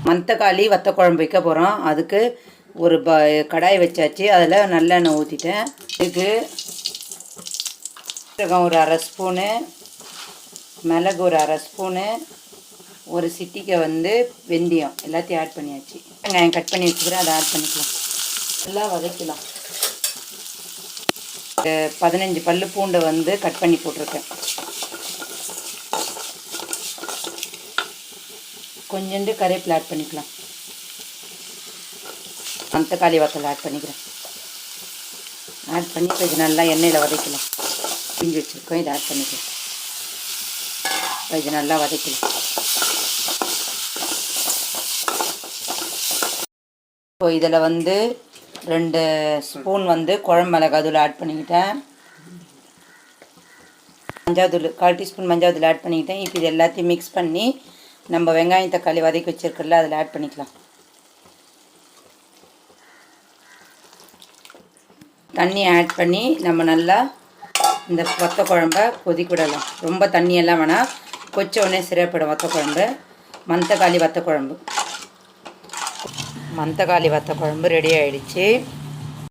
மந்தக்காளி வத்த குழம்பு வைக்க போகிறோம். அதுக்கு ஒரு கடாய் வச்சாச்சு. அதில் நல்லெண்ணெய் ஊற்றிட்டேன். இதுக்கு ஒரு அரை ஸ்பூனு, மிளகு ஒரு அரை ஸ்பூனு, ஒரு சிட்டிக்கை வெந்தயம் எல்லாத்தையும் ஆட் பண்ணியாச்சு. வெங்காயம் கட் பண்ணி வச்சுக்கிறேன், அதை ஆட் பண்ணிக்கலாம். நல்லா வதக்கலாம். 15 பல்லு பூண்டை கட் பண்ணி போட்டிருக்கேன். கொஞ்சோண்டு கருவேப்பிலை ஆட் பண்ணிக்கலாம். மந்தக்காளி வத்தல் ஆட் பண்ணிக்கிறேன். ஆட் பண்ணி இது நல்லா எண்ணெயில் வதக்கலாம். பிஞ்சு வச்சுருக்கோம், இதை ஆட் பண்ணிக்கலாம். இது நல்லா வதக்கலாம். இப்போ இதில் 2 ஸ்பூன் குழம்பு மிளகாய் ஆட் பண்ணிக்கிட்டேன். மஞ்சாத்தூள் 1/4 டீஸ்பூன் மஞ்சாத்தூள் ஆட் பண்ணிக்கிட்டேன். இப்போ இது எல்லாத்தையும் மிக்ஸ் பண்ணி நம்ம வெங்காயம் தக்காளி வதக்கி வச்சுருக்கல அதில் ஆட் பண்ணிக்கலாம். தண்ணி ஆட் பண்ணி நம்ம நல்லா இந்த வத்த குழம்ப கொதிக்கிடலாம். ரொம்ப தண்ணியெல்லாம் வேணாம், கொச்ச உடனே சிறப்பிடும் வத்த குழம்பு. மந்தக்காளி வத்த குழம்பு ரெடி ஆகிடுச்சு.